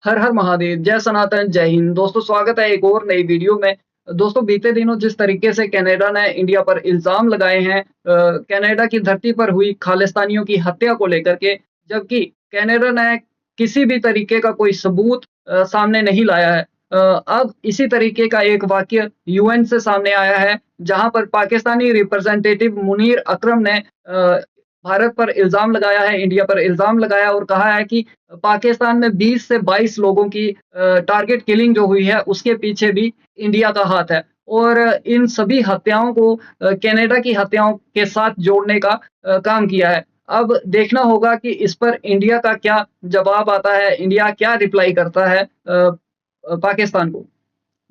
हर हर महादेव, जय सनातन, जय हिंद। दोस्तों स्वागत है एक और नई वीडियो में। दोस्तों बीते दिनों जिस तरीके से कनाडा ने इंडिया पर इल्ज़ाम लगाए हैं कनाडा की धरती पर हुई खालिस्तानियों की हत्या को लेकर के, जबकि कनाडा ने किसी भी तरीके का कोई सबूत सामने नहीं लाया है। अब इसी तरीके का एक वाक़या यूएन से सामने आया है, जहाँ पर पाकिस्तानी रिप्रेजेंटेटिव मुनीर अकरम ने भारत पर इल्ज़ाम लगाया है, इंडिया पर इल्ज़ाम लगाया और कहा है कि पाकिस्तान में 20 से 22 लोगों की टारगेट किलिंग जो हुई है, उसके पीछे भी इंडिया का हाथ है। और इन सभी हत्याओं को कनाडा की हत्याओं के साथ जोड़ने का काम किया है। अब देखना होगा कि इस पर इंडिया का क्या जवाब आता है, इंडिया क्या रिप्लाई करता है पाकिस्तान को।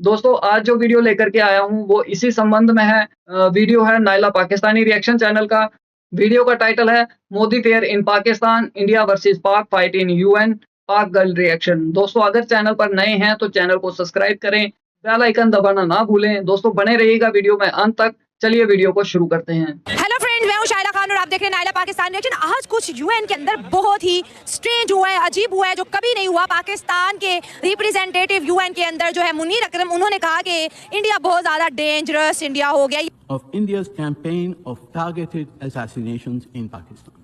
दोस्तों आज जो वीडियो लेकर के आया हूँ वो इसी संबंध में है। वीडियो है नायला पाकिस्तानी रिएक्शन चैनल का। वीडियो का टाइटल है Modi fair in Pakistan, India versus पाक फाइट इन यूएन, पाक गर्ल रिएक्शन। दोस्तों अगर चैनल पर नए हैं तो चैनल को सब्सक्राइब करें, बेल आइकन दबाना ना भूलें। दोस्तों बने रहिएगा वीडियो में अंत तक। चलिए वीडियो को शुरू करते हैं। हेलो फ्रेंड्स, मैं हूं शाइला खान और आप देख रहे हैं नायला पाकिस्तान रिएक्शन। आज कुछ यूएन के अंदर बहुत ही स्ट्रेंज हुआ है, अजीब हुआ है, जो कभी नहीं हुआ। पाकिस्तान के रिप्रेजेंटेटिव यूएन के अंदर जो है मुनीर अकरम, उन्होंने कहा कि इंडिया बहुत ज्यादा डेंजरस इंडिया हो गया। Of India's campaign of targeted assassinations in Pakistan.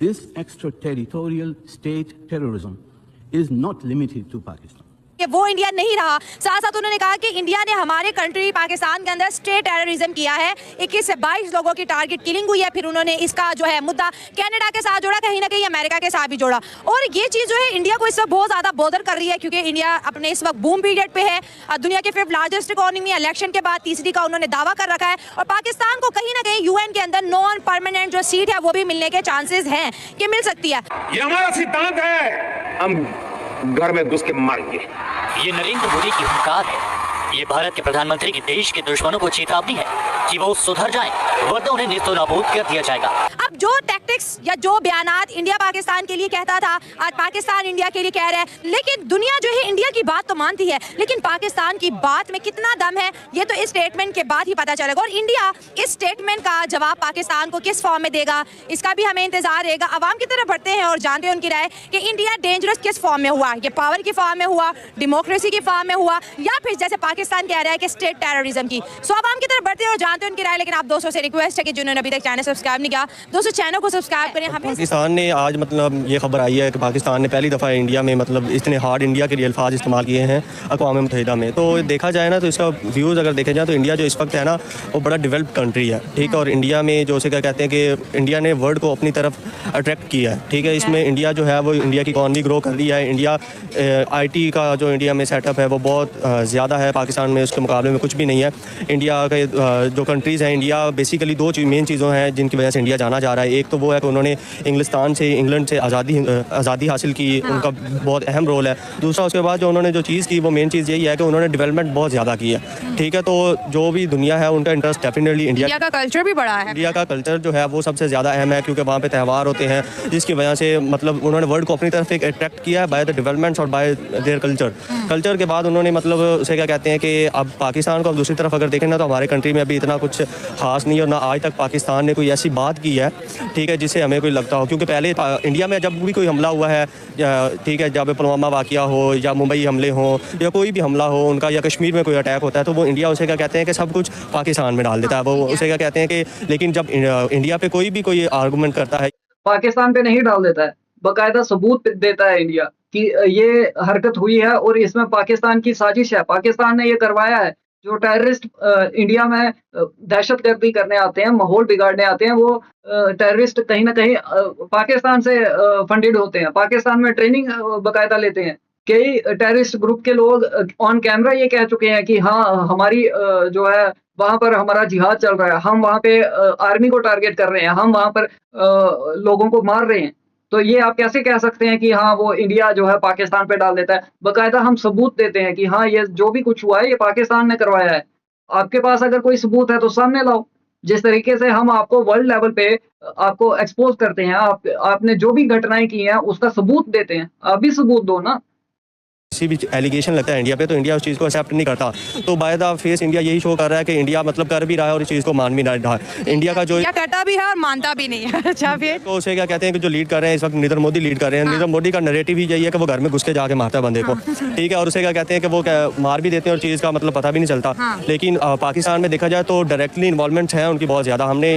This extraterritorial state terrorism is not limited to Pakistan. कि वो इंडिया नहीं रहा। साथ साथ उन्होंने कहा कि इंडिया ने हमारे कंट्री पाकिस्तान के अंदर स्टेट टेररिज्म किया है। 21 से 22 लोगों की टारगेट किलिंग हुई है। फिर उन्होंने इसका जो है मुद्दा कनाडा के साथ जोड़ा, कहीं ना कहीं अमेरिका के साथ भी जोड़ा। और ये चीज़ जो है इंडिया को इस वक्त बहुत ज़्यादा बॉदर कर रही है, क्योंकि इंडिया अपने इस वक्त बूम पीरियड पे है। दुनिया के 5th लार्जेस्ट इकोनॉमी, इलेक्शन के बाद तीसरी का उन्होंने दावा कर रखा है। और पाकिस्तान को कहीं ना कहीं यूएन के अंदर नॉन परमानेंट जो सीट है वो भी मिलने के चांसेस हैं कि मिल सकती है। ये हमारा सिद्धांत है, हम घर में घुस के मारेंगे। ये नरेंद्र मोदी की हुंकार है। ये भारत के प्रधानमंत्री की देश के दुश्मनों को चेतावनी है कि वो सुधर जाएं, वरना उन्हें नेस्तो नाबूद कर दिया जाएगा। अब जो टैक्टिक्स या जो बयानात इंडिया पाकिस्तान के लिए कहता था, आज पाकिस्तान इंडिया के लिए कह रहा है। लेकिन दुनिया जो है इंडिया की बात तो मानती है, लेकिन पाकिस्तान की बात में कितना दम है ये तो इस स्टेटमेंट के बाद ही पता चलेगा। और इंडिया इस स्टेटमेंट का जवाब पाकिस्तान को किस फॉर्म में देगा, इसका भी हमें इंतजार रहेगा। अवाम की तरफ बढ़ते हैं और जानते हैं उनकी राय कि इंडिया डेंजरस किस फॉर्म में हुआ, ये पावर की फॉर्म में हुआ, डेमोक्रेसी की फॉर्म में हुआ, या फिर जैसे पाकिस्तान कह रहा है कि स्टेट टेररिज्म की। सो अवाम की तरफ बढ़ते हैं और जानते हैं उनकी राय। लेकिन आप दोस्तों से रिक्वेस्ट है कि जिन्होंने अभी तक चैनल सब्सक्राइब नहीं किया, दोस्तों चैनल को सब्सक्राइब करें। हमें पाकिस्तान ने आज मतलब ये खबर आई है कि पाकिस्तान ने पहली दफ़ा इंडिया में मतलब इतने हार्ड इंडिया के लिए अल्फाज इस्तेमाल किए हैं अक़वाम मुत्तहिदा में। तो देखा जाए ना तो इसका व्यूज़ अगर देखे जाए तो इंडिया जो इस वक्त है ना वो बड़ा डेवलप्ड कंट्री है, ठीक है। और इंडिया में जो से क्या कहते हैं कि इंडिया ने वर्ल्ड को अपनी तरफ अट्रैक्ट किया है, ठीक है। इसमें इंडिया जो है वो इंडिया की इकॉनमी ग्रो कर रही है। इंडिया IT का जो इंडिया में सेटअप है वो बहुत ज़्यादा है, पाकिस्तान में उसके मुकाबले में कुछ भी नहीं है। इंडिया के जो कंट्रीज़ हैं, इंडिया बेसिकली दो मेन चीज़ों हैं जिनकी वजह से इंडिया जाना जा रहा है। एक तो वो है कि उन्होंने इंग्लैंड से आज़ादी हासिल की, उनका बहुत अहम रोल है। दूसरा उसके बाद जो उन्होंने जो चीज़ की वो मेन चीज़ यही है कि उन्होंने डेवलपमेंट बहुत ज़्यादा की है, ठीक है। तो जो भी दुनिया है उनका इंटरेस्ट डेफिनेटली इंडिया का कल्चर भी बड़ा है। इंडिया का कल्चर जो है वो सबसे ज़्यादा अहम है, क्योंकि वहाँ पे त्यौहार होते हैं, जिसकी वजह से मतलब उन्होंने वर्ल्ड को अपनी तरफ एक अट्रैक्ट किया है बाय द डेवलपमेंट्स और बाय देयर कल्चर के बाद उन्होंने मतलब उसे क्या कहते हैं कि अब पाकिस्तान को अब दूसरी तरफ अगर देखें ना तो हमारे कंट्री में अभी इतना कुछ खास नहीं है, और ना आज तक पाकिस्तान ने कोई ऐसी बात की है, ठीक है, जिससे हमें कोई लगता हो। क्योंकि पहले इंडिया में जब भी कोई हमला हुआ है, ठीक है, जब पुलवामा वाक़या हो या मुंबई हमले हो या कोई भी हमला हो उनका, या कश्मीर में कोई अटैक होता है, तो वो इंडिया उसे क्या कहते हैं कि सब कुछ पाकिस्तान में डाल देता है, वो उसे क्या कहते हैं कि। लेकिन जब इंडिया पे कोई भी कोई आर्गूमेंट करता है, पाकिस्तान पे नहीं डाल देता है, बाकायदा सबूत देता है इंडिया कि ये हरकत हुई है और इसमें पाकिस्तान की साजिश है, पाकिस्तान ने ये करवाया है। जो टेररिस्ट इंडिया में दहशतगर्दी करने आते हैं, माहौल बिगाड़ने आते हैं, वो टेररिस्ट कहीं ना कहीं पाकिस्तान से फंडेड होते हैं, पाकिस्तान में ट्रेनिंग बाकायदा लेते हैं। कई टेररिस्ट ग्रुप के लोग ऑन कैमरा ये कह चुके हैं कि हाँ हमारी जो है वहां पर हमारा जिहाद चल रहा है, हम वहां पे आर्मी को टारगेट कर रहे हैं, हम वहां पर लोगों को मार रहे हैं। तो ये आप कैसे कह सकते हैं कि हाँ वो इंडिया जो है पाकिस्तान पे डाल देता है। बाकायदा हम सबूत देते हैं कि हाँ ये जो भी कुछ हुआ है ये पाकिस्तान ने करवाया है। आपके पास अगर कोई सबूत है तो सामने लाओ। जिस तरीके से हम आपको वर्ल्ड लेवल पे आपको एक्सपोज करते हैं, आपने जो भी घटनाएं की हैं उसका सबूत देते हैं, आप भी सबूत दो ना। किसी भी एलिगेशन लगता है इंडिया पे, तो इंडिया उस चीज़ को एक्सेप्ट नहीं करता। तो बाय द फेस इंडिया यही शो कर रहा है कि इंडिया मतलब कर भी रहा है और इस चीज़ को मान भी रहा है। इंडिया का जो करता भी है और मानता भी नहीं है। अच्छा, फिर तो उसे क्या कहते हैं कि जो लीड कर रहे हैं इस वक्त नरेंद्र मोदी लीड कर रहे हैं। नरेंद्र मोदी का नैरेटिव ही यही है कि वो घर में घुस के जाके मारता है बंदे को, ठीक है, और उसे क्या कहते हैं कि वो मार भी देते हैं और चीज़ का मतलब पता भी नहीं चलता। लेकिन पाकिस्तान में देखा जाए तो डायरेक्टली इन्वॉल्वमेंट है उनकी बहुत ज़्यादा। हमने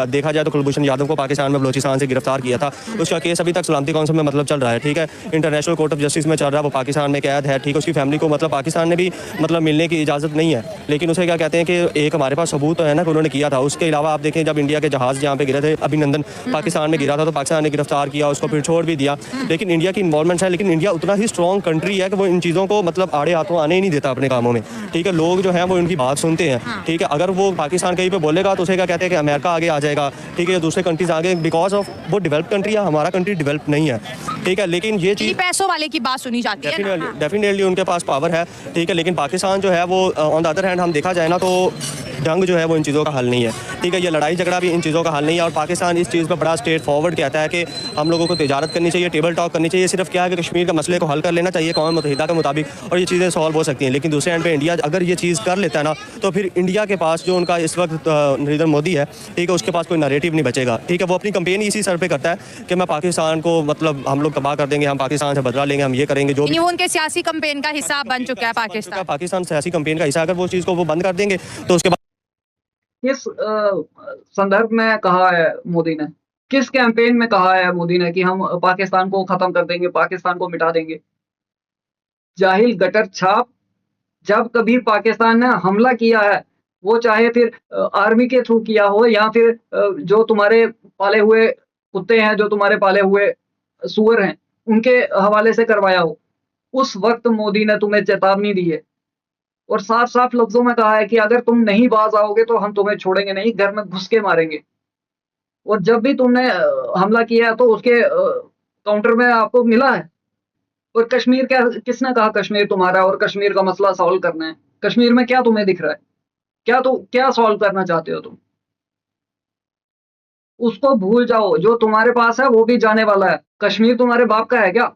देखा जाए तो कुलभूषण यादव को पाकिस्तान में बलोचिस्तान से गिरफ्तार किया था, उसका केस अभी तक सलामती काउंसिल में मतलब चल रहा है, ठीक है, इंटरनेशनल कोर्ट ऑफ जस्टिस में चल रहा है, वो पाकिस्तान में कैद है, ठीक है। उसकी फैमिली को मतलब पाकिस्तान ने भी मतलब मिलने की इजाज़त नहीं है, लेकिन उसे क्या कहते हैं कि एक हमारे पास सबूत है ना कि उन्होंने किया था। उसके अलावा आप देखें जब इंडिया के जहाज़ जहाँ पे गिरे थे, अभिनंदन पाकिस्तान में गिरा था, तो पाकिस्तान ने गिरफ्तार किया उसको, फिर छोड़ भी दिया। लेकिन इंडिया की इन्वॉल्वमेंट है, लेकिन इंडिया उतना ही स्ट्रॉन्ग कंट्री है कि वो इन चीज़ों को मतलब आड़े हाथों आने ही नहीं देता अपने कामों में, ठीक है। लोग जो हैं वो उनकी बात सुनते हैं, ठीक है। अगर वो पाकिस्तान कहीं पे बोलेगा तो उसे क्या कहते हैं कि अमेरिका आगे आ जाएगा, ठीक है, दूसरे कंट्रीज आगे, बिकॉज ऑफ वो डेवलप कंट्री है, हमारा कंट्री डेवलप नहीं है, ठीक है। लेकिन ये चीज़ पैसों वाले की बात सुनी जाती है, डेफिनेटली उनके पास पावर है, ठीक है। लेकिन पाकिस्तान जो है वो ऑन द अदर हैंड हम देखा जाए ना तो जंग जो है वो इन चीज़ों का हल नहीं है, ठीक है। ये लड़ाई झगड़ा भी इन चीज़ों का हल नहीं है। और पाकिस्तान इस चीज़ पर बड़ा स्ट्रेट फॉरवर्ड कहता है कि हम लोगों को तिजारत करनी चाहिए, टेबल टॉक करनी चाहिए, सिर्फ क्या है कि कश्मीर का मसले को हल कर लेना चाहिए कौम मुत्तहिदा के मुताबिक और ये चीज़ें सॉल्व हो सकती हैं। लेकिन दूसरे एंड पे इंडिया अगर ये चीज़ कर लेता है ना तो फिर इंडिया के पास जो उनका इस वक्त नरेंद्र मोदी है, ठीक है, उसके पास कोई नैरेटिव नहीं बचेगा, ठीक है। वो अपनी कंपेन इसी सर पे करता है कि मैं पाकिस्तान को मतलब हम लोग तबाह कर देंगे, हम पाकिस्तान से बदला लेंगे, हम ये करेंगे, जो भी वो उनके सियासी कैंपेन का हिस्सा बन चुका है पाकिस्तान सियासी कैंपेन का हिस्सा। अगर वो चीज़ को वो बंद कर देंगे तो उसके बाद किस संदर्भ में कहा है मोदी ने, किस कैंपेन में कहा है मोदी ने कि हम पाकिस्तान को खत्म कर देंगे, पाकिस्तान को मिटा देंगे? जाहिल गटर छाप, जब कभी पाकिस्तान ने हमला किया है, वो चाहे फिर आर्मी के थ्रू किया हो या फिर जो तुम्हारे पाले हुए कुत्ते हैं, जो तुम्हारे पाले हुए सूअर हैं, उनके हवाले से करवाया हो, उस वक्त मोदी ने तुम्हें चेतावनी दी है और साफ-साफ लफ्जों में कहा है कि अगर तुम नहीं बाज आओगे तो हम तुम्हें छोड़ेंगे नहीं, घर में घुस के मारेंगे। और जब भी तुमने हमला किया है तो उसके काउंटर में आपको मिला है। और कश्मीर क्या, किसने कहा कश्मीर तुम्हारा और कश्मीर का मसला सॉल्व करना है? कश्मीर में क्या तुम्हें दिख रहा है? क्या सॉल्व करना चाहते हो तुम? उसको भूल जाओ, जो तुम्हारे पास है वो भी जाने वाला है। कश्मीर तुम्हारे बाप का है क्या?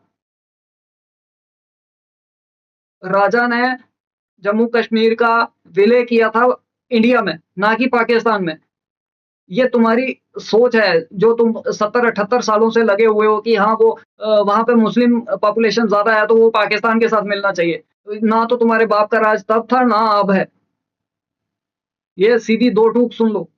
राजा ने जम्मू कश्मीर का विलय किया था इंडिया में, ना कि पाकिस्तान में। ये तुम्हारी सोच है जो तुम 70-78 सालों से लगे हुए हो कि हाँ वो वहां पे मुस्लिम पॉपुलेशन ज्यादा है तो वो पाकिस्तान के साथ मिलना चाहिए। ना तो तुम्हारे बाप का राज तब था ना अब है। ये सीधी दो टूक सुन लो,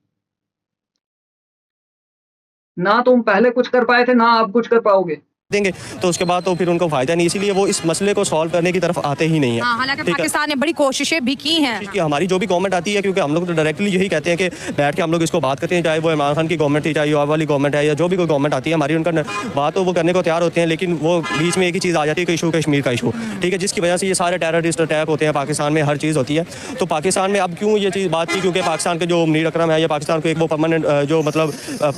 ना तुम पहले कुछ कर पाए थे ना अब कुछ कर पाओगे देंगे तो उसके बाद तो फिर उनको फायदा नहीं, इसीलिए वो इस मसले को सॉल्व करने की तरफ आते ही नहीं है। हालांकि पाकिस्तान ने बड़ी कोशिशें भी की हैं कि हमारी जो भी गवर्नमेंट आती है, क्योंकि हम लोग तो डायरेक्टली यही कहते हैं कि बैठ के हम लोग इसको बात करते हैं, चाहे वो इमरान खान की गवर्नमेंट थी, चाहे अब वाली गवर्नमेंट है या जो भी कोई गवर्नमेंट आती है, हमारी उनका बात तो वो करने को तैयार होते हैं, लेकिन वो बीच में एक ही चीज़ आ जाती है कि इशू कश्मीर का इशू, ठीक है, जिसकी वजह से ये सारे टेररिस्ट अटैक होते हैं पाकिस्तान में, हर चीज़ होती है। तो पाकिस्तान में अब क्यों ये चीज़ बात की, क्योंकि पाकिस्तान के जो मुनीर अकरम है या पाकिस्तान को एक वो परमानेंट जो मतलब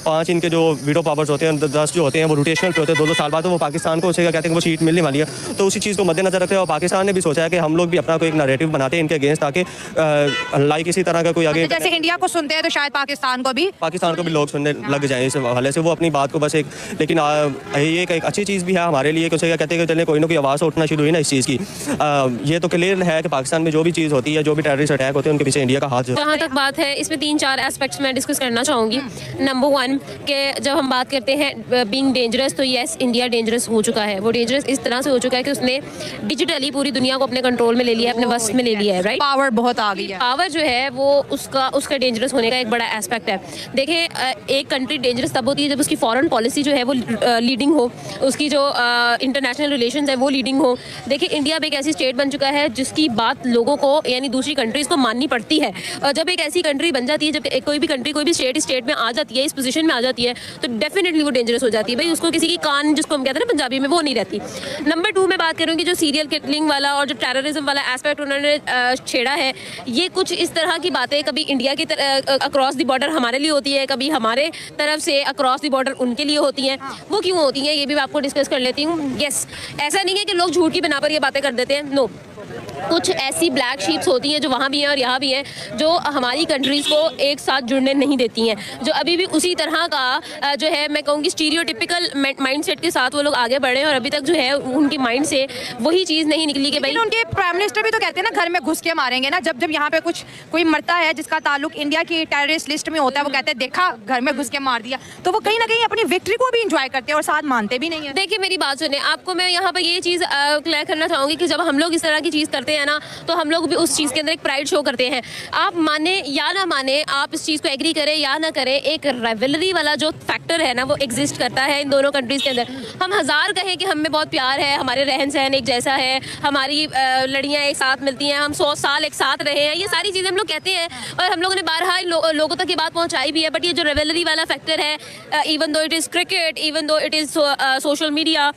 5 इनके जो वीटो पावर्स होते हैं, 10 जो होते हैं वो रोटेशनल पे होते हैं 2-2 साल बाद, तो वो पाकिस्तान को क्या कहते हैं वो सीट मिलने वाली है। तो उसी चीज़ को मद्देनजर रखते हैं और पाकिस्तान ने भी सोचा है कि हम लोग भी अपना कोई एक नैरेटिव बनाते हैं इनके अगेंस्ट, ताकि लाइक इसी तरह का कोई आगे जैसे इंडिया को सुनते हैं तो शायद पाकिस्तान को भी लोग सुनने लग जाएं इस हवाले से, वो अपनी बात को बस एक, लेकिन ये एक अच्छी चीज़ भी है हमारे लिए कि उसे क्या कहते हैं कि चले कोई ना कोई आवाज़ उठना शुरू हुई ना इस चीज़ की। ये तो क्लियर है कि पाकिस्तान में जो भी चीज़ होती है, जो भी टेररिस्ट अटैक होते हैं, उनके पीछे इंडिया का हाथ। जहाँ तक बात है इसमें 3-4 एस्पेक्ट्स मैं डिस्कस करना चाहूँगी। नंबर 1 कि जब हम बात करते हैं बीइंग डेंजरस, तो येस इंडिया डेंजरस हो चुका है। वो डेंजरस इस तरह से हो चुका है कि उसने डिजिटली पूरी दुनिया को अपने कंट्रोल में ले लिया है, अपने वश में ले लिया है, राइट। पावर बहुत आ गई है। पावर जो है वो उसका डेंजरस होने का एक बड़ा एस्पेक्ट है। देखें एक कंट्री डेंजरस तब होती है जब उसकी फॉरेन पॉलिसी जो है वो लीडिंग हो, उसकी जो इंटरनेशनल रिलेशंस है वो लीडिंग हो। देखिए इंडिया एक ऐसी स्टेट बन चुका है जिसकी बात लोगों को यानी दूसरी कंट्रीज़ को माननी पड़ती है। और जब एक ऐसी कंट्री बन जाती है, जब कोई भी कंट्री कोई भी स्टेट में आ जाती है, इस पोजीशन में आ जाती है, तो डेफिनेटली वो डेंजरस हो जाती है। भाई उसको किसी की कान, जिसको हम कहते हैं ना पंजाबी में, वो नहीं रहती। नंबर 2 में बात करूँगी जो सीरियल किलिंग वाला और जो टेररिज्म वाला एस्पेक्ट उन्होंने छेड़ा है, ये कुछ इस तरह की बातें कभी इंडिया की अक्रॉस द बॉर्डर हमारे लिए होती है, कभी हमारे तरफ से अक्रॉस द बॉर्डर उनके लिए होती हैं। वो क्यों होती हैं ये भी मैं आपको डिस्कस कर लेती हूँ। यस, ऐसा नहीं है कि लोग झूठ की बिना पर ये बातें कर देते हैं, नो। कुछ ऐसी ब्लैक शीप्स होती हैं जो वहाँ भी हैं और यहाँ भी हैं, जो हमारी कंट्रीज़ को एक साथ जुड़ने नहीं देती हैं, जो अभी भी उसी तरह का जो है मैं कहूँगी स्टीरियोटिपिकल माइंडसेट के साथ वो लोग आगे बढ़े हैं और अभी तक जो है उनकी माइंड से वही चीज़ नहीं निकली कि भाई। उनके प्राइम मिनिस्टर भी तो कहते हैं ना घर में घुस के मारेंगे ना, जब जब यहाँ पे कुछ कोई मरता है जिसका ताल्लुक इंडिया की टेररिस्ट लिस्ट में होता है, वो कहते हैं देखा घर में घुस के मार दिया, तो वो कहीं ना कहीं अपनी विक्ट्री को भी इंजॉय करते हैं और साथ मानते भी नहीं है। देखिए मेरी बात सुने, आपको मैं यहाँ पर ये चीज़ क्लियर करना चाहूँगी कि जब हम लोग इस तरह की चीज़ करते हैं ना, तो हम लोग भी उस चीज़ के अंदर एक प्राइड शो करते हैं। आप माने या ना माने, आप इस चीज़ को एग्री करें या ना करें, एक राइवलरी वाला जो फैक्टर है ना वो एग्जिस्ट करता है इन दोनों कंट्रीज़ के अंदर। हम हज़ार कहें कि हमें बहुत प्यार है, हमारे रहन सहन एक जैसा है, हमारी लड़ियाँ एक साथ मिलती हैं, हम 100 साल एक साथ रहे हैं, ये सारी चीज़ें हम लोग कहते हैं और हम लोगों ने बारहा लोगों तक ये बात पहुँचाई भी है। बट ये जो राइवलरी वाला फैक्टर है, even though it is cricket, even though it is social media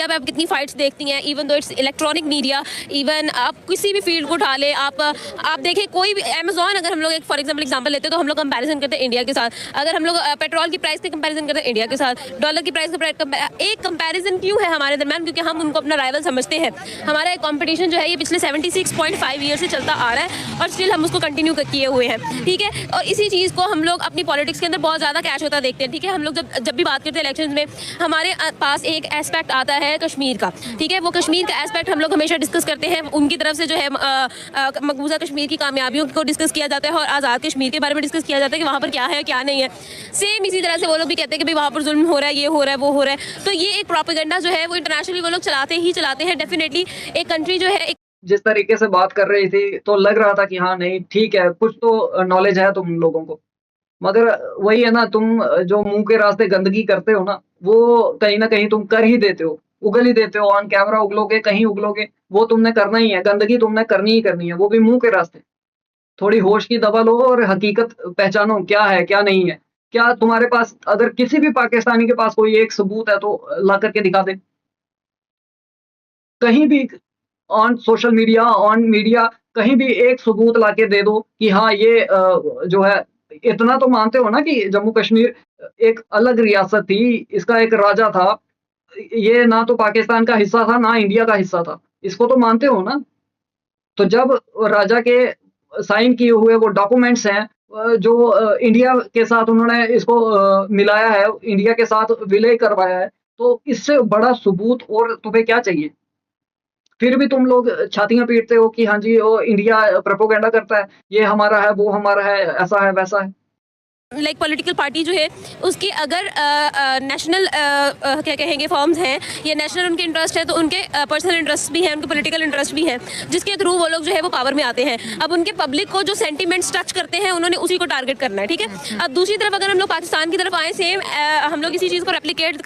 पे आप कितनी फाइट्स देखती हैं, even though it's electronic media, even आप किसी भी फील्ड को उठा ले, आप देखें कोई भी अमेज़ॉन, अगर हम लोग एक फॉर एग्जांपल लेते हैं तो हम लोग कंपैरिजन करते हैं इंडिया के साथ। अगर हम लोग पेट्रोल की प्राइस के कंपैरिजन करते हैं इंडिया के साथ, डॉलर की प्राइस का एक कंपैरिजन क्यों है हमारे दरम्यान? क्योंकि हम उनको अपना राइवल समझते हैं। हमारा एक कंपटीशन जो है ये पिछले 76.5 ईयर से चलता आ रहा है और स्टिल हम उसको कंटिन्यू किए हुए हैं, ठीक है। और इसी चीज़ को हम लोग अपनी पॉलिटिक्स के अंदर बहुत ज़्यादा कैच होता देखते हैं, ठीक है। हम लोग जब भी बात करते हैं इलेक्शन में, हमारे पास एक एस्पेक्ट आता है कश्मीर का, ठीक है। वो कश्मीर का एस्पेक्ट हम लोग हमेशा डिस्कस करते हैं, उनकी तरफ से जो है मकबूजा कश्मीर की कामयाबियों को डिस्कस किया जाता है और आज़ाद कश्मीर के बारे में डिस्कस किया जाता है कि वहाँ पर क्या है क्या नहीं है। सेम इसी तरह से वो लोग भी कहते हैं कि भाई वहाँ पर जुल्म हो रहा है, ये हो रहा है, वो हो रहा है। तो ये एक प्रोपेगेंडा जो है वो इंटरनेशनली वो लोग चलाते हैं। डेफिनेटली एक कंट्री जो है जिस तरीके से बात कर रही थी तो लग रहा था कि हाँ नहीं ठीक है, कुछ तो नॉलेज है तुम लोगों को, मगर वही है ना, तुम जो मुंह के रास्ते गंदगी करते हो ना, वो कहीं ना कहीं तुम कर ही देते हो, उगल ही देते हो। ऑन कैमरा उगलोगे, कहीं उगलोगे, वो तुमने करना ही है, गंदगी तुमने करनी ही करनी है, वो भी मुंह के रास्ते। थोड़ी होश की दवा लो और हकीकत पहचानो, क्या है क्या नहीं है। क्या तुम्हारे पास अगर किसी भी पाकिस्तानी के पास कोई एक सबूत है तो ला करके दिखा दे, कहीं भी on social media, on media, कहीं भी एक सबूत लाके दे दो कि हाँ ये जो है, इतना तो मानते हो ना कि जम्मू कश्मीर एक अलग रियासत थी, इसका एक राजा था, ये ना तो पाकिस्तान का हिस्सा था ना इंडिया का हिस्सा था, इसको तो मानते हो ना। तो जब राजा के साइन किए हुए वो डॉक्यूमेंट्स हैं जो इंडिया के साथ उन्होंने इसको मिलाया है, इंडिया के साथ विलय करवाया है, तो इससे बड़ा सबूत और तुम्हें क्या चाहिए? फिर भी तुम लोग छातियां पीटते हो कि हाँ जी वो इंडिया प्रोपेगेंडा करता है, ये हमारा है, वो हमारा है, ऐसा है वैसा है। लाइक पॉलिटिकल पार्टी जो है उसकी अगर नेशनल क्या कहेंगे फॉर्म्स हैं या नेशनल उनके इंटरेस्ट है, तो उनके पर्सनल इंटरेस्ट भी हैं, उनके पॉलिटिकल इंटरेस्ट भी हैं, जिसके थ्रू वो लोग जो है वो पावर में आते हैं। अब उनके पब्लिक को जो सेंटीमेंट्स टच करते हैं उन्होंने उसी को टारगेट करना है, ठीक है। अब दूसरी तरफ अगर हम लोग पाकिस्तान की तरफ आए, सेम हम लोग इसी चीज़ को रेप्लिकेट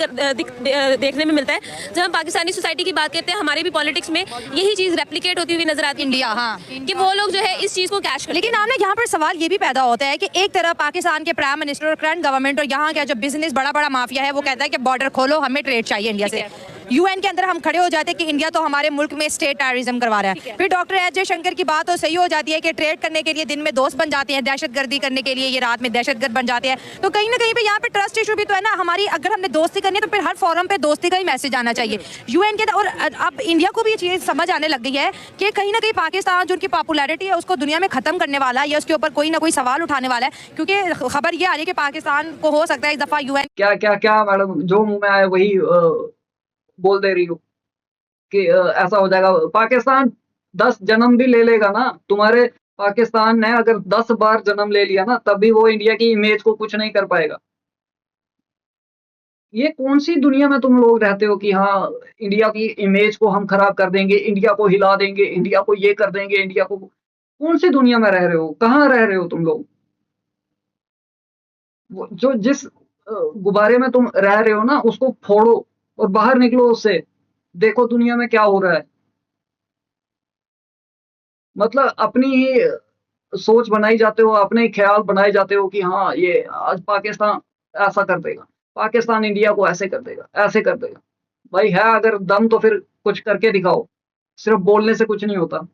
देखने में मिलता है। जब हम पाकिस्तानी सोसाइटी की बात करते हैं, हमारे भी पॉलिटिक्स में यही चीज़ रेप्लिकेट होती हुई नजर आती है इंडिया, हाँ, कि वो लोग जो है इस चीज़ को कैच कर। लेकिन आपने यहाँ पर सवाल ये भी पैदा होता है कि एक तरफ पाकिस्तान के प्राइम मिनिस्टर और करंट गवर्नमेंट और यहाँ का जो बिजनेस बड़ा माफिया है वो कहता है कि बॉर्डर खोलो, हमें ट्रेड चाहिए इंडिया से। यूएन के अंदर हम खड़े हो जाते हैं कि इंडिया तो हमारे मुल्क में स्टेट टेररिज्म करवा रहा है। फिर डॉक्टर एस जयशंकर की बात तो सही हो जाती है कि ट्रेड करने के लिए दिन में दोस्त बन जाते हैं, दहशतगर्दी करने के लिए ये रात में दहशतगर्द बन जाते हैं। तो कहीं ना कहीं पे यहाँ पे ट्रस्ट इशू भी तो है ना हमारी। अगर हमने दोस्ती करनी है तो फिर हर फोरम पे दोस्ती का ही मैसेज आना चाहिए यूएन के। और अब इंडिया को भी ये चीज़ समझ आने लग गई है कि कहीं ना कहीं पाकिस्तान जो उनकी पॉपुलैरिटी है उसको दुनिया में खत्म करने वाला है या उसके ऊपर कोई ना कोई सवाल उठाने वाला है, क्योंकि खबर ये आ रही है कि पाकिस्तान को हो सकता है इस दफा यूएन क्या क्या क्या मैडम, जो मुंह में आए वही बोल दे रही हो कि ऐसा हो जाएगा। पाकिस्तान 10 जन्म भी ले लेगा ना, तुम्हारे पाकिस्तान ने अगर 10 बार जन्म ले लिया ना, तब भी वो इंडिया की इमेज को कुछ नहीं कर पाएगा। ये कौन सी दुनिया में तुम लोग रहते हो कि हाँ इंडिया की इमेज को हम खराब कर देंगे, इंडिया को हिला देंगे, इंडिया को ये कर देंगे, इंडिया को। कौन सी दुनिया में रह रहे हो, कहाँ रह रहे हो तुम लोग? जो जिस गुब्बारे में तुम रह रहे हो ना उसको फोड़ो और बाहर निकलो उससे, देखो दुनिया में क्या हो रहा है। मतलब अपनी ही सोच बनाई जाते हो, अपने ही ख्याल बनाए जाते हो कि हाँ ये आज पाकिस्तान ऐसा कर देगा, पाकिस्तान इंडिया को ऐसे कर देगा, ऐसे कर देगा। भाई है अगर दम तो फिर कुछ करके दिखाओ, सिर्फ बोलने से कुछ नहीं होता।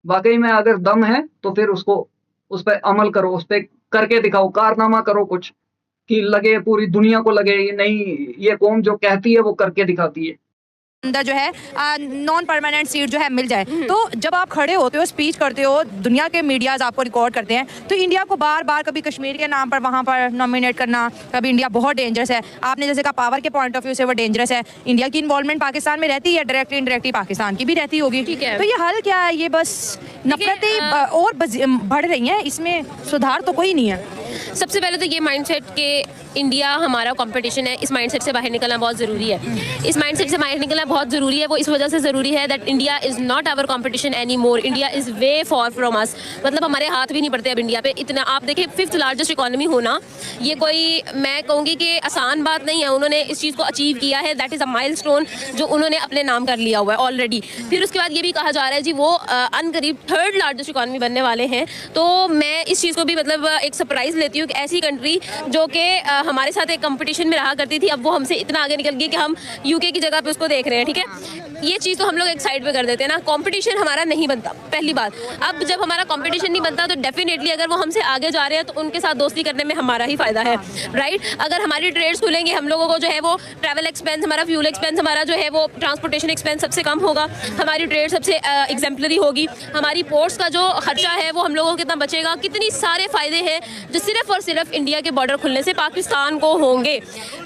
वाकई में अगर दम है तो फिर उसको उस पर अमल करो, उस पर करके दिखाओ, कारनामा करो कुछ कि लगे पूरी दुनिया को लगे ये नहीं, ये कौम जो कहती है वो करके दिखाती है। अंदर जो है नॉन परमानेंट सीट जो है मिल जाए। तो जब आप खड़े होते हो, स्पीच करते हो, दुनिया के मीडियाज आपको रिकॉर्ड करते हैं, तो इंडिया को बार बार कभी कश्मीर के नाम पर वहाँ पर नॉमिनेट करना, कभी इंडिया बहुत डेंजरस है, आपने जैसे कहा पावर के पॉइंट ऑफ व्यू से वो डेंजरस है, इंडिया की इन्वॉल्वमेंट पाकिस्तान में रहती है, डायरेक्टली इनडायरेक्टली पाकिस्तान की भी रहती होगी। ठीक है। तो ये हल क्या है? ये बस नफरतें और बढ़ रही हैं, इसमें सुधार तो कोई नहीं है। सबसे पहले तो ये माइंडसेट कि इंडिया हमारा कंपटीशन है, इस माइंडसेट से बाहर निकलना बहुत ज़रूरी है। इस माइंडसेट से बाहर निकलना बहुत ज़रूरी है। वो इस वजह से ज़रूरी है that India is not our competition any more, India is way far from us. मतलब हमारे हाथ भी नहीं पड़ते अब इंडिया पे। इतना आप देखिए 5th लार्जेस्ट इकोनॉमी होना, ये कोई मैं कहूँगी कि आसान बात नहीं है। उन्होंने इस चीज़ को अचीव किया है, दैट इज़ अ माइलस्टोन जो उन्होंने अपने नाम कर लिया हुआ है ऑलरेडी। फिर उसके बाद ये भी कहा जा रहा है जी वो अनकरीब 3rd लार्जेस्ट इकोनॉमी बनने वाले हैं। तो मैं इस चीज़ को भी मतलब एक सरप्राइज़ लेती हूँ कि ऐसी कंट्री जो कि हमारे साथ एक कंपटीशन में रहा करती थी, अब वो हमसे इतना आगे निकल गई कि हम यूके की जगह पे उसको देख रहे हैं। ठीक है, ये चीज़ तो हम लोग एक साइड पे कर देते हैं ना। कंपटीशन हमारा नहीं बनता, पहली बात। अब जब हमारा कंपटीशन नहीं बनता तो डेफिनेटली अगर वो हमसे आगे जा रहे हैं तो उनके साथ दोस्ती करने में हमारा ही फायदा है, राइट। अगर हमारी ट्रेड्स खुलेंगे, हम लोगों को जो है वो ट्रैवल एक्सपेंस, हमारा फ्यूल एक्सपेंस, हमारा जो है वो ट्रांसपोर्टेशन एक्सपेंस सबसे कम होगा, हमारी ट्रेड सबसे एग्जाम्पलरी होगी, हमारी पोर्ट्स का जो खर्चा है वो हम लोगों को कितना बचेगा। कितनी सारे फायदे हैं जो सिर्फ और सिर्फ इंडिया के बॉर्डर खुलने से पाकिस्तान को होंगे।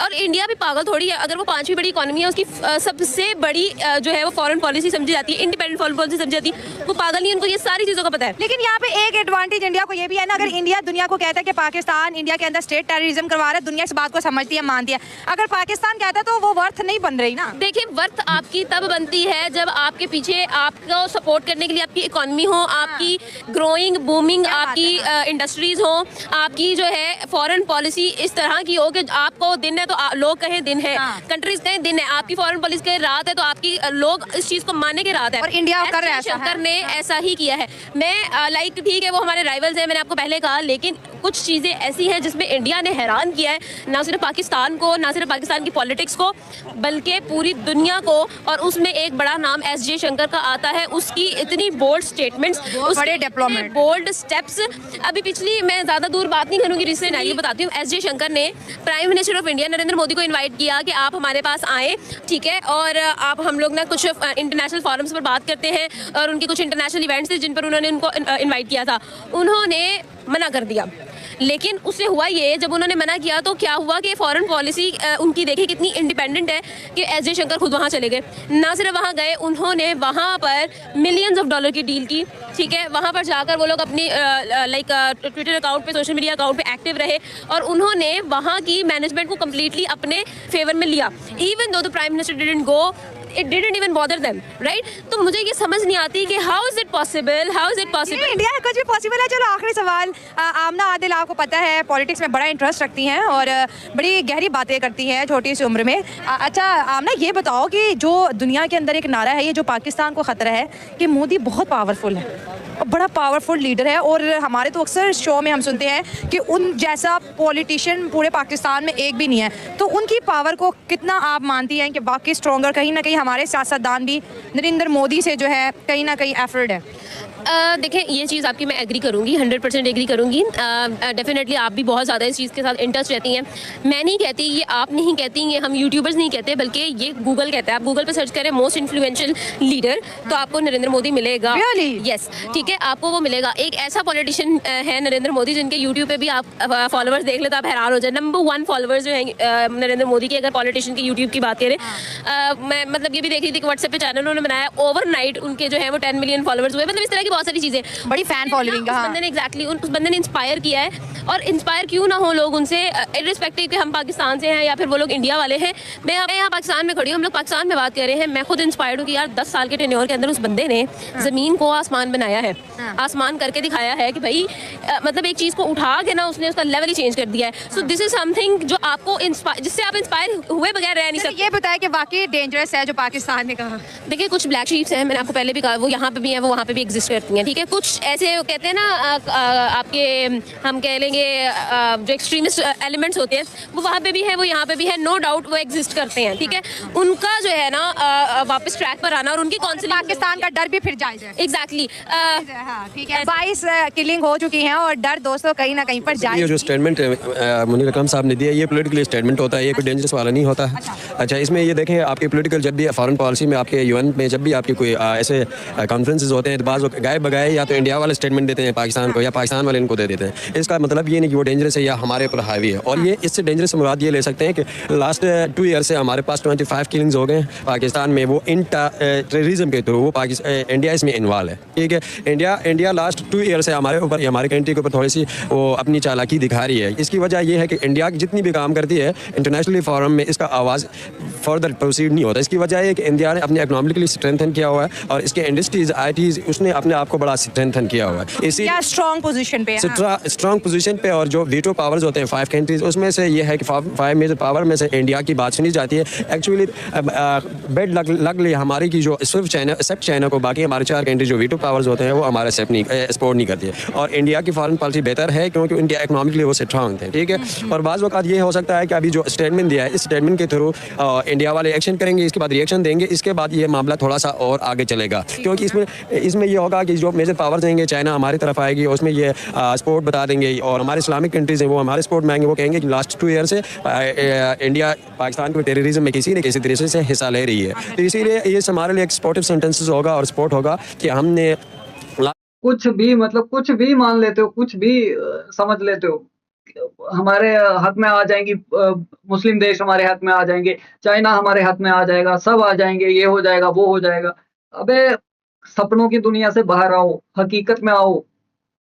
और इंडिया भी पागल थोड़ी है, अगर वो 5वीं बड़ी इकोनॉमी है, उसकी सबसे बड़ी जो है वो फॉरेन पॉलिसी समझी जाती है, इंडिपेंडेंट फॉरेन पॉलिसी समझी जाती है, वो पागल नहीं, उनको ये सारी चीज़ों का पता है। लेकिन यहाँ पे एक एडवांटेज इंडिया को ये भी है ना, अगर इंडिया दुनिया को कहता है कि पाकिस्तान इंडिया के अंदर स्टेट टेररिज्म करवा रहा है, दुनिया इस बात को समझती है, मानती है। अगर पाकिस्तान कहता है तो वो वर्थ नहीं बन रही ना। देखिए, वर्थ आपकी तब बनती है जब आपके पीछे आपको सपोर्ट करने के लिए आपकी इकोनॉमी हो, आपकी ग्रोइंग बूमिंग आपकी इंडस्ट्रीज हो, आपकी जो है फॉरेन पॉलिसी इस तरह की हो कि आपको दिन है तो लोग कहें दिन है, कंट्रीज कहें दिन है, आपकी फॉरेन पॉलिसी कहें रात है तो आपकी लोग इस चीज को मानने की रात है। और इंडिया कर रहा है, शंकर ने ऐसा ही किया है। मैं लाइक ठीक है वो हमारे राइवल्स हैं, मैंने आपको पहले कहा, लेकिन कुछ चीजें ऐसी हैं जिसमें इंडिया ने हैरान किया है, ना सिर्फ पाकिस्तान को, ना सिर्फ पाकिस्तान की पॉलिटिक्स को, बल्कि पूरी दुनिया को। और उसमें एक बड़ा नाम एस जयशंकर का आता है, उसकी इतनी बोल्ड स्टेटमेंट्स, बड़े डेवलपमेंट, बोल्ड स्टेप्स। अभी पिछली, मैं ज्यादा दूर बात नहीं करूंगी, रिसेंट आई बताती हूँ। एस जयशंकर ने prime minister of India Narendra Modi को इन्वाइट किया कि आप हमारे पास आए, ठीक है, और आप हम लोग ना कुछ इंटरनेशनल फोरम्स पर बात करते हैं, और उनके कुछ इंटरनेशनल इवेंट्स थे जिन पर उन्होंने उनको इन्वाइट किया था। उन्होंने मना कर दिया, लेकिन उससे हुआ ये, जब उन्होंने मना किया तो क्या हुआ कि फॉरेन पॉलिसी उनकी देखिए कितनी इंडिपेंडेंट है कि एस जयशंकर खुद वहाँ चले गए। ना सिर्फ वहाँ गए, उन्होंने वहाँ पर मिलियंस ऑफ डॉलर की डील की, ठीक है, वहाँ पर जाकर वो लोग अपनी लाइक ट्विटर अकाउंट पे, सोशल मीडिया अकाउंट पे एक्टिव रहे, और उन्होंने वहाँ की मैनेजमेंट को कम्प्लीटली अपने फेवर में लिया। Even though the prime minister didn't go, it didn't even bother them, right? तो मुझे ये समझ नहीं आती कि how is it possible? India में कुछ भी पॉसिबल है। चलो आखिरी सवाल, आमना आदिल आपको पता है पॉलिटिक्स में बड़ा इंटरेस्ट रखती हैं और बड़ी गहरी बातें करती हैं छोटी सी उम्र में। अच्छा आमना, ये बताओ कि जो दुनिया के अंदर एक नारा है, ये जो पाकिस्तान को ख़तरा है कि मोदी बहुत पावरफुल है और बड़ा पावरफुल लीडर है, और हमारे तो अक्सर शो में हम सुनते हैं कि उन जैसा पॉलिटिशियन पूरे पाकिस्तान में एक भी नहीं है। तो उनकी पावर को कितना आप मानती हैं कि बाकी स्ट्रॉन्गर, कहीं ना कहीं हमारे सियासतदान भी नरेंद्र मोदी से जो है कहीं ना कहीं एफर्ड है? देखिए, ये चीज़ आपकी मैं एग्री करूँगी, 100% एग्री करूँगी। डेफिनेटली आप भी बहुत ज़्यादा इस चीज़ के साथ इंटरेस्ट रहती हैं। मैं नहीं कहती, ये आप नहीं कहती, ये हम यूट्यूबर्स नहीं कहते, बल्कि ये गूगल कहता है। आप गूगल पे सर्च करें मोस्ट इन्फ्लुएंशियल लीडर, तो आपको नरेंद्र मोदी मिलेगा। यस, ठीक है, आपको वो मिलेगा। एक ऐसा पॉलिटिशियन है नरेंद्र मोदी जिनके यूट्यूब पे भी आप फॉलोअर्स देख ले तो आप हैरान हो जाए। नंबर 1 फॉलोअर्स जो है नरेंद्र मोदी के, अगर पॉलिटिशियन की यूट्यूब की बात करें। मैं मतलब ये भी देख रही थी कि व्हाट्सएप पे चैनल उन्होंने बनाया, ओवरनाइट उनके जो है वो 10 मिलियन फॉलोअर्स हुए। मतलब इस तरह की बहुत सारी चीज़ें, बड़ी फैन फॉलोइंग का। उस बंदे ने एग्जैक्टली उस बंदे ने इंस्पायर किया है, और इंस्पायर क्यों ना हो लोग उनसे, इररिस्पेक्टिव कि हम पाकिस्तान से हैं या फिर वो लोग इंडिया वाले हैं। मैं यहाँ पाकिस्तान में खड़ी हूँ, हम लोग पाकिस्तान में बात कर रहे हैं। मैं खुद इंस्पायर्ड हूँ कि यार 10 साल के टेन्योर के अंदर उस बंदे ने ज़मीन को आसमान बनाया है, आसमान करके दिखाया है कि भाई मतलब एक चीज़ को उठा के ना उसने उसका लेवल ही चेंज कर दिया है। सो दिस इज समथिंग जो आपको जिससे आप इंस्पायर हुए बगैर रह नहीं सकते। ये बताया कि वाकई डेंजरस है जो पाकिस्तान ने कहा। देखिए, कुछ ब्लैक शीप्स हैं, मैंने आपको पहले भी कहा, वो यहाँ पे भी हैं, वो वहाँ पे भी एग्जिस्ट करती हैं, ठीक है। कुछ ऐसे कहते हैं ना आपके, हम कह लेंगे जो एक्सट्रीमिस्ट एलिमेंट्स होते हैं, वो वहाँ पे भी है, वो यहाँ पे भी है, नो डाउट वो एग्जिस्ट करते हैं, ठीक है। उनका जो है ना वापस ट्रैक पर आना और उनकी काउंसलिंग, पाकिस्तान का डर भी फिर जायज़ है। एग्जैक्टली, ठीक है। 22 किलिंग हो चुकी हैं और डर दोस्तों कहीं ना कहीं पर जाए। ये जो स्टेटमेंट मुनीर अकरम साहब ने दिया, ये पॉलिटिकल स्टेटमेंट होता है, ये कोई डेंजरस वाला नहीं होता। अच्छा, इसमें ये देखें, आपके पॉलिटिकल जब भी फॉरेन पॉलिसी में आपके यूएन में जब भी आपके कोई ऐसे कॉन्फ्रेंसेस होते हैं तो बाज़ गाय बगाए या तो इंडिया वाले स्टेटमेंट देते हैं पाकिस्तान को या पाकिस्तान वाले इनको दे देते हैं। इसका मतलब ये नहीं कि वो डेंजरस है या हमारे ऊपर हावी है। और ये इससे डेंजरस मुराद ये ले सकते हैं कि लास्ट 2 ईयर से हमारे पास 25 किलिंग्स हो गए पाकिस्तान में, वो इन टेररिज्म के थ्रू वो इंडिया इसमें इन्वॉल्व है। ठीक है, इंडिया लास्ट 2 ईयर से हमारे ऊपर हमारे कंट्री के ऊपर थोड़ी सी वो अपनी चालाकी दिखा रही है। इसकी वजह ये है कि इंडिया जितनी भी काम करती है इंटरनेशनली फोरम में इसका आवाज़ फर्दर प्रोसीड नहीं होता। इसकी वजह है कि इंडिया ने अपने इकोनॉमिकली स्ट्रेंथन किया हुआ है और इसके इंडस्ट्रीज ITs उसने अपने आप को बड़ा स्ट्रेंथन किया हुआ है। इसी स्ट्रॉन्ग पोजीशन पे स्ट्रॉन्ग पोजीशन पे। और जो वीटो पावर्स होते हैं 5 कंट्रीज, उसमें से ये है कि 5 मेजर पावर में से इंडिया की बात सुनी जाती है। एक्चुअली बेड लग हमारी की जो सिर्फ चाइना को बाकी हमारे 4 कंट्री जो वीटो पावर्स होते हैं वो हमारे सपोर्ट नहीं करती है। और इंडिया की फॉरेन पॉलिसी बेहतर है क्योंकि इंडिया इकोनॉमिकली वो स्ट्रॉन्ग थे। ठीक है, और बाज़ वक़्त ये हो सकता है कि अभी जो स्टेटमेंट दिया है इस स्टेटमेंट के थ्रू इंडिया वाले एक्शन करेंगे, इसके बाद रिएक्शन देंगे, इसके बाद ये मामला थोड़ा सा और आगे चलेगा। क्योंकि इसमें ये होगा कि जो मेजर पावर्स देंगे, चाइना हमारी तरफ आएगी, उसमें ये सपोर्ट बता देंगे और हमारे इस्लामिक कंट्रीज़ हैं वो हमारे सपोर्ट में आएंगे। वो कहेंगे कि लास्ट 2 ईयर से इंडिया पाकिस्तान को टेररिज्म में किसी न किसी तरीके से हिस्सा ले रही है। तो इसीलिए ये हमारे लिए एक सपोर्टिव सेंटेंसेस होगा और सपोर्ट होगा कि हमने कुछ भी मतलब कुछ भी मान लेते हो, कुछ भी समझ लेते हो, हमारे हक में आ जाएंगी, मुस्लिम देश हमारे हक में आ जाएंगे, चाइना हमारे हक में आ जाएगा, सब आ जाएंगे, ये हो जाएगा वो हो जाएगा। अबे सपनों की दुनिया से बाहर आओ, हकीकत में आओ।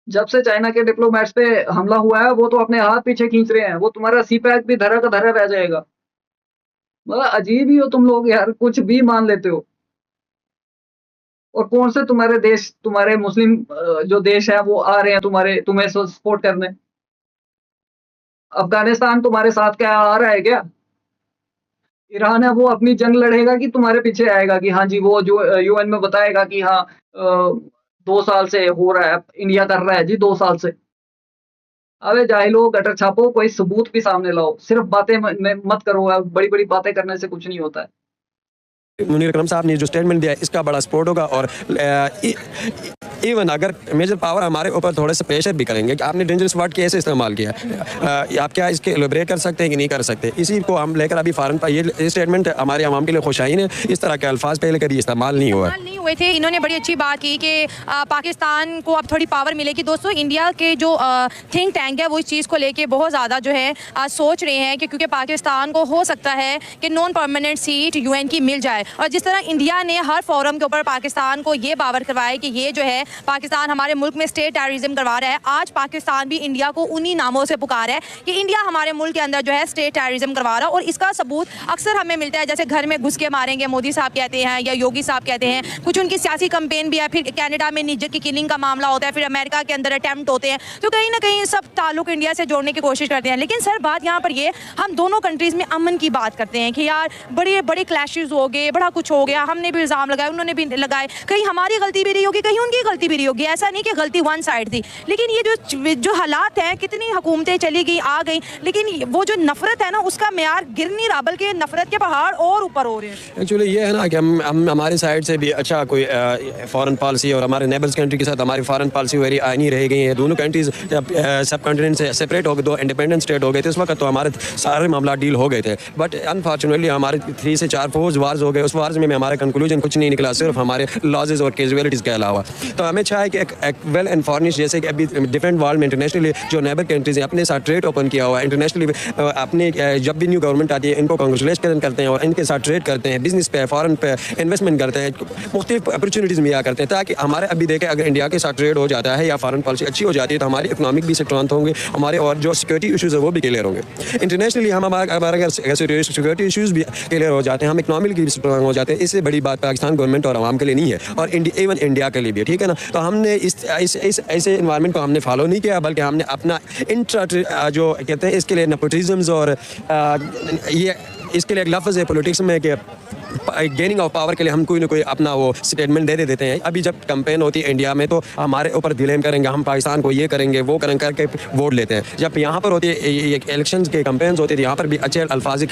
जब से चाइना के डिप्लोमेट्स पे हमला हुआ है वो तो अपने हाथ पीछे खींच रहे हैं, वो तुम्हारा CPAC भी धरा का धरा रह जाएगा। मतलब अजीब ही हो तुम लोग यार, कुछ भी मान लेते हो। और कौन से तुम्हारे देश, तुम्हारे मुस्लिम जो देश है वो आ रहे हैं तुम्हें सपोर्ट करने? अफगानिस्तान तुम्हारे साथ क्या आ रहा है क्या? ईरान है वो अपनी जंग लड़ेगा कि तुम्हारे पीछे आएगा कि हाँ जी वो जो UN में बताएगा कि हाँ 2 साल से हो रहा है, इंडिया कर रहा है जी 2 साल से। अबे जाहिलो, गटर छापो, कोई सबूत भी सामने लाओ, सिर्फ बातें मत करो। बड़ी बड़ी बातें करने से कुछ नहीं होता है। मुनीर अकरम साहब ने जो स्टेटमेंट दिया है इसका बड़ा सपोर्ट होगा। और इवन अगर मेजर पावर हमारे ऊपर थोड़े से प्रेशर भी करेंगे कि आपने डेंजरस वर्ड कैसे इस्तेमाल किया, आप क्या इसके एलोबरेट कर सकते हैं कि नहीं कर सकते, इसी को हम लेकर अभी फॉरेन पर ये स्टेटमेंट हमारे आवाम के लिए खुशाइन है। इस तरह के अल्फाज पहले कभी इस्तेमाल नहीं हुआ हुए थे। इन्होंने बड़ी अच्छी बात की कि पाकिस्तान को अब थोड़ी पावर मिलेगी। दोस्तों इंडिया के जो थिंक टैंक है वो इस चीज़ को लेके बहुत ज़्यादा जो है सोच रहे हैं कि क्योंकि पाकिस्तान को हो सकता है कि नॉन परमानेंट सीट UN की मिल जाए। और जिस तरह इंडिया ने हर फोरम के ऊपर पाकिस्तान को ये बावर करवाया कि ये जो है पाकिस्तान हमारे मुल्क में स्टेट टेररिज्म करवा रहा है, आज पाकिस्तान भी इंडिया को उन्हीं नामों से पुकारा है कि इंडिया हमारे मुल्क के अंदर जो है स्टेट टेररिज्म करवा रहा है। और इसका सबूत अक्सर हमें मिलता है, जैसे घर में घुस के मारेंगे मोदी साहब कहते हैं या योगी साहब कहते हैं, कुछ उनकी सियासी कैंपेन भी है, फिर कनाडा में निज्जर की किलिंग का मामला होता है, फिर अमेरिका के अंदर अटेम्प्ट होते हैं। तो कहीं ना कहीं सब ताल्लुक इंडिया से जोड़ने की कोशिश करते हैं। लेकिन सर बात यहाँ पर ये, हम दोनों कंट्रीज़ में अमन की बात करते हैं कि यार बड़े बड़े क्लैशेस हो गए, बड़ा कुछ हो गया, हमने भी इल्ज़ाम लगाए, उन्होंने भी लगाए, कहीं हमारी गलती भी रही होगी, कहीं उनकी गलती भी रही होगी। ऐसा नहीं कि गलती वन साइड थी। लेकिन ये जो हालात हैं, कितनी हुकूमतें चली गई आ गई, लेकिन वो जो नफरत है ना उसका म्यार गिर नहीं रहा, बल्कि नफरत के पहाड़ और ऊपर हो रहे हैं। एक्चुअली ये है ना कि हम हमारे साइड से भी अच्छा कोई फॉरेन पॉलिसी और हमारे नेबर्स कंट्री के साथ हमारी फॉरेन पॉलिसी वेरी नहीं रह गई है। दोनों कंट्रीज सब कॉन्टिनेंट से सेपरेट हो गए, 2 इंडिपेंडेंट स्टेट हो गए थे उस वक्त, तो हमारे सारे मामला डील हो गए थे। बट अनफॉर्चुनेटली हमारे 3 से 4 फोर्स वार्स हो गए। उस वार्स में हमारा कंक्लूजन कुछ नहीं निकला, सिर्फ हमारे लॉजेज और कैजुअलिटीज़ के अलावा। तो हमें चाहे कि एक वेल इन्फॉर्मेशन, जैसे कि अभी डिफरेंट वर्ल्ड में इंटरनेशनली जो नेबर कंट्रीज हैं अपने साथ ट्रेड ओपन किया हुआ है, इंटरनेशनली अपने जब भी न्यू गवर्नमेंट आती है इनको कांग्रेचुलेशन करते हैं और इनके साथ ट्रेड करते हैं, बिजनेस पे फॉरेन पे इन्वेस्टमेंट करते हैं, मुख्तलिफ अपॉर्चुनिटीज़ मिला करते हैं, ताकि हमारे अभी देखें अगर इंडिया के साथ ट्रेड हो जाता है या फॉरेन पॉलिसी अच्छी हो जाती है तो हमारी इकोनॉमिक भी स्ट्रॉन्ग होंगे, हमारे और जो सिक्योरिटी इशूज़ है वो भी क्लियर होंगे। इंटरनेशनली हमारे सिक्योरिटी इशूज़ भी क्लियर हो जाते हैं, हम इकोनॉमिक भी स्ट्रॉन्ग हो जाते हैं। इससे बड़ी बात पाकिस्तान गवर्नमेंट और आवाम के लिए नहीं है, और इवन इंडिया के लिए भी, ठीक है ना। तो हमने इस ऐसे इन्वायरमेंट को हमने फॉलो नहीं किया, बल्कि हमने अपना इंट्रा जो कहते हैं इसके लिए नेपोटिज्म और ये इसके लिए एक लफ्ज़ है पॉलिटिक्स में कि गेनिंग ऑफ पावर के लिए हम कोई ना कोई अपना वो स्टेटमेंट दे देते हैं। अभी जब कैंपेन होती है इंडिया में तो हमारे ऊपर ब्लेम करेंगे, हम पाकिस्तान को ये करेंगे वो करेंगे करके वोट लेते हैं। जब यहाँ पर होती है इलेक्शन के कैंपेन्स होती है यहाँ पर भी अच्छे अल्फाज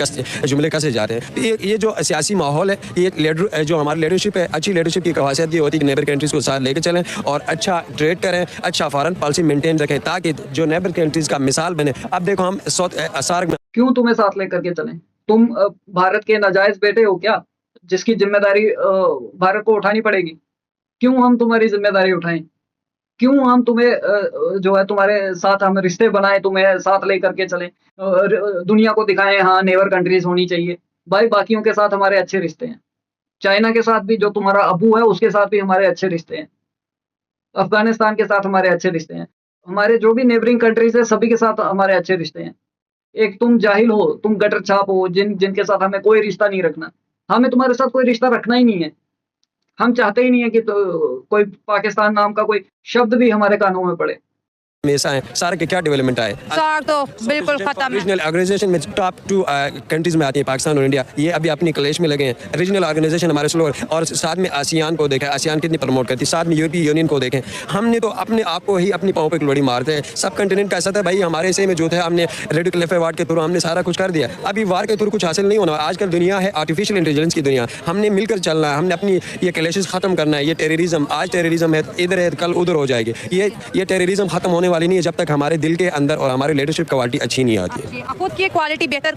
जुमले कसे जाते हैं। तो ये जो सियासी माहौल है, ये लीडर जो हमारी लीडरशिप है, अच्छी लीडरशिप की खासियत ये होती है कि नेबर कंट्रीज़ को साथ लेकर चलें और अच्छा ट्रेड करें, अच्छा फॉरेन पॉलिसी मेंटेन रखें, ताकि जो नेबर कंट्रीज़ का मिसाल बने। अब देखो हम सार्क में क्यों तुम्हें साथ लेकर के चलें? तुम भारत के नाजायज बेटे हो क्या? जिसकी जिम्मेदारी भारत को उठानी पड़ेगी। क्यों हम तुम्हारी जिम्मेदारी उठाएं? क्यों हम तुम्हें जो है तुम्हारे साथ हम रिश्ते बनाए, तुम्हें साथ लेकर के चलें, दुनिया को दिखाएं हाँ नेबर कंट्रीज होनी चाहिए। भाई बाकियों के साथ हमारे अच्छे रिश्ते हैं, चाइना के साथ भी, जो तुम्हारा अबू है उसके साथ भी हमारे अच्छे रिश्ते हैं, अफगानिस्तान के साथ हमारे अच्छे रिश्ते हैं, हमारे जो भी नेबरिंग कंट्रीज है सभी के साथ हमारे अच्छे रिश्ते हैं। एक तुम जाहिल हो, तुम गटर छाप हो, जिनके साथ हमें कोई रिश्ता नहीं रखना। हमें तुम्हारे साथ कोई रिश्ता रखना ही नहीं है। हम चाहते ही नहीं है कि तो कोई पाकिस्तान नाम का कोई शब्द भी हमारे कानों में पड़े। हमेशा है सारा के क्या डेवलपमेंट आए सर तो बिल्कुल खत्म है। रीजनल ऑर्गेनाइजेशन में टॉप 2 कंट्रीज में आती है पाकिस्तान और इंडिया। ये अभी अपनी क्लेश में लगे हैं। रीजनल ऑर्गेनाइजेशन हमारे स्लो, और साथ में आसियान को देखें, आसियान कितनी प्रमोट करती है, साथ में यूरोपीय यूनियन को देखें। हमने तो अपने आप को ही अपनी पाँव पे लोड़ी मारते हैं। सब कंटिनेंट कैसा था भाई, हमारे से में जो थे हमने रेडिकल वार्ड के थ्रू हमने सारा कुछ कर दिया। अभी वार के थ्रू कुछ हासिल नहीं होना। आजकल दुनिया है आर्टिफिशियल इंटेलिजेंस की दुनिया। हमने मिलकर चलना है, हमने अपनी ये क्लेशेस खत्म करना है। ये टेररिज्म, आज टेररिज्म है इधर है कल उधर हो जाएगी। ये टेररिज्म खत्म होने वाली नहीं है जब तक हमारे दिल के अंदर और हमारी लीडरशिप क्वालिटी अच्छी नहीं आती है। खुद की क्वालिटी बेहतर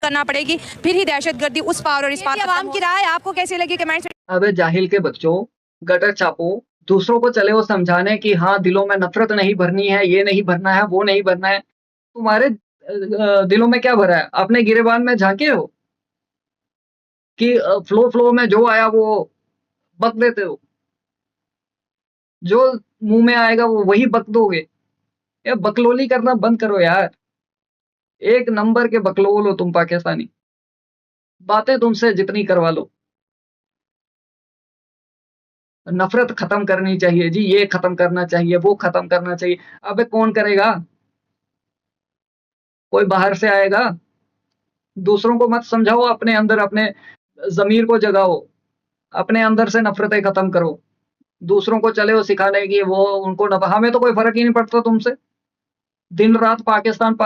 करना पड़ेगी, फिर ही दहशतगर्दी उस पार और इस पार। आवाम की राय आपको कैसी लगी कमेंट्स? अबे जाहिल के बच्चों, गटर छापो, दूसरों को चले वो समझाने कि हाँ दिलों में नफरत नहीं भरनी है, ये नहीं भरना है, वो नहीं भरना है। तुम्हारे दिलों में क्या भरा है? अपने गिरेबान में झांके हो कि फ्लो में जो आया वो बक देते हो, जो मुंह में आएगा वो वही बक दोगे। ये बकलोली करना बंद करो यार। एक नंबर के बकलोल हो तुम पाकिस्तानी। बातें तुमसे जितनी करवा लो। नफरत खत्म करनी चाहिए जी, ये खत्म करना चाहिए, वो खत्म करना चाहिए। अबे कौन करेगा? कोई बाहर से आएगा? दूसरों को मत समझाओ, अपने अंदर अपने जमीर को जगाओ, अपने अंदर से नफरतें खत्म करो। दूसरों को चले वो सिखाने की, वो उनको हमें तो कोई फर्क ही नहीं पड़ता तुमसे। दिन रात पाकिस्तान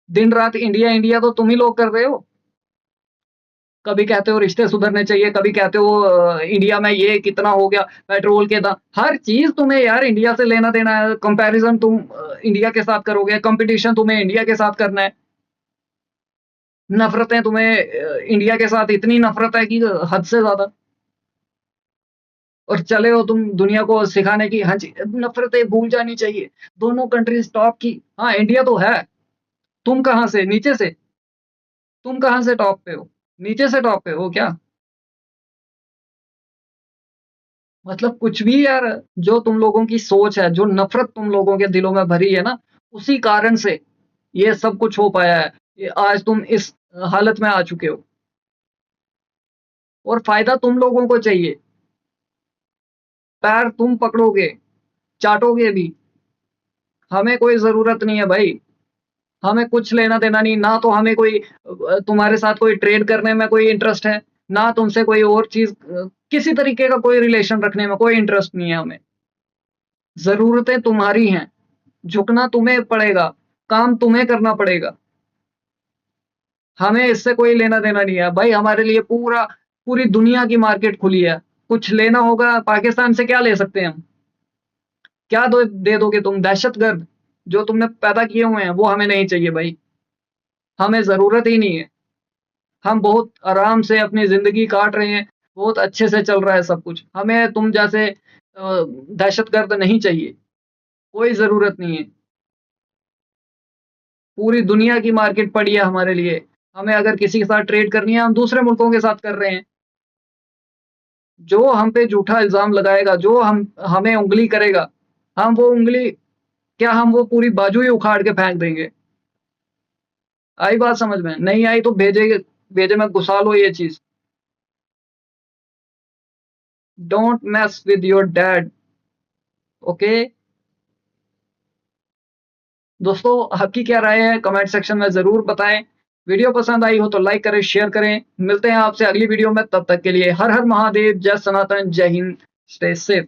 दिन रात इंडिया इंडिया तो तुम ही लोग कर रहे हो। कभी कहते हो रिश्ते सुधरने चाहिए, कभी कहते हो इंडिया में ये कितना हो गया, पेट्रोल के दाम, हर चीज तुम्हें यार इंडिया से लेना देना है। कंपैरिजन तुम इंडिया के साथ करोगे, कंपटीशन तुम्हें इंडिया के साथ करना है। नफरतें तुम्हें इंडिया के साथ इतनी नफरत है कि हद से ज्यादा। और चले हो तुम दुनिया को सिखाने की, हाँ जी नफरतें भूल जानी चाहिए, दोनों कंट्रीज टॉप की। हाँ इंडिया तो है, तुम कहां से? नीचे से। तुम कहां से टॉप पे हो? नीचे से टॉप पे हो क्या? मतलब कुछ भी यार। जो तुम लोगों की सोच है, जो नफरत तुम लोगों के दिलों में भरी है ना, उसी कारण से ये सब कुछ हो पाया है। ये आज तुम इस हालत में आ चुके हो और फायदा तुम लोगों को चाहिए। पैर तुम पकड़ोगे, चाटोगे भी। हमें कोई जरूरत नहीं है भाई, हमें कुछ लेना देना नहीं। ना तो हमें कोई तुम्हारे साथ कोई ट्रेड करने में कोई इंटरेस्ट है, ना तुमसे कोई और चीज, किसी तरीके का कोई रिलेशन रखने में कोई इंटरेस्ट नहीं है हमें। जरूरतें तुम्हारी हैं, झुकना तुम्हें पड़ेगा, काम तुम्हें करना पड़ेगा। हमें इससे कोई लेना देना नहीं है भाई। हमारे लिए पूरी दुनिया की मार्केट खुली है। कुछ लेना होगा पाकिस्तान से, क्या ले सकते हैं हम? क्या दे दोगे तुम? दहशतगर्द जो तुमने पैदा किए हुए हैं वो हमें नहीं चाहिए भाई, हमें जरूरत ही नहीं है। हम बहुत आराम से अपनी जिंदगी काट रहे हैं, बहुत अच्छे से चल रहा है सब कुछ। हमें तुम जैसे दहशतगर्द नहीं चाहिए, कोई जरूरत नहीं है। पूरी दुनिया की मार्केट पड़ी है हमारे लिए। हमें अगर किसी के साथ ट्रेड करनी है, हम दूसरे मुल्कों के साथ कर रहे हैं। जो हम पे झूठा इल्जाम लगाएगा, जो हमें उंगली करेगा, हम वो उंगली क्या, हम वो पूरी बाजू ही उखाड़ के फेंक देंगे। आई बात समझ में? नहीं आई तो भेजे में घुसा लो ये चीज। Don't mess with your dad, okay दोस्तों? आपकी क्या राय है कमेंट सेक्शन में जरूर बताएं। वीडियो पसंद आई हो तो लाइक करें, शेयर करें। मिलते हैं आपसे अगली वीडियो में, तब तक के लिए हर हर महादेव, जय सनातन, जय हिंद, स्टे सेफ।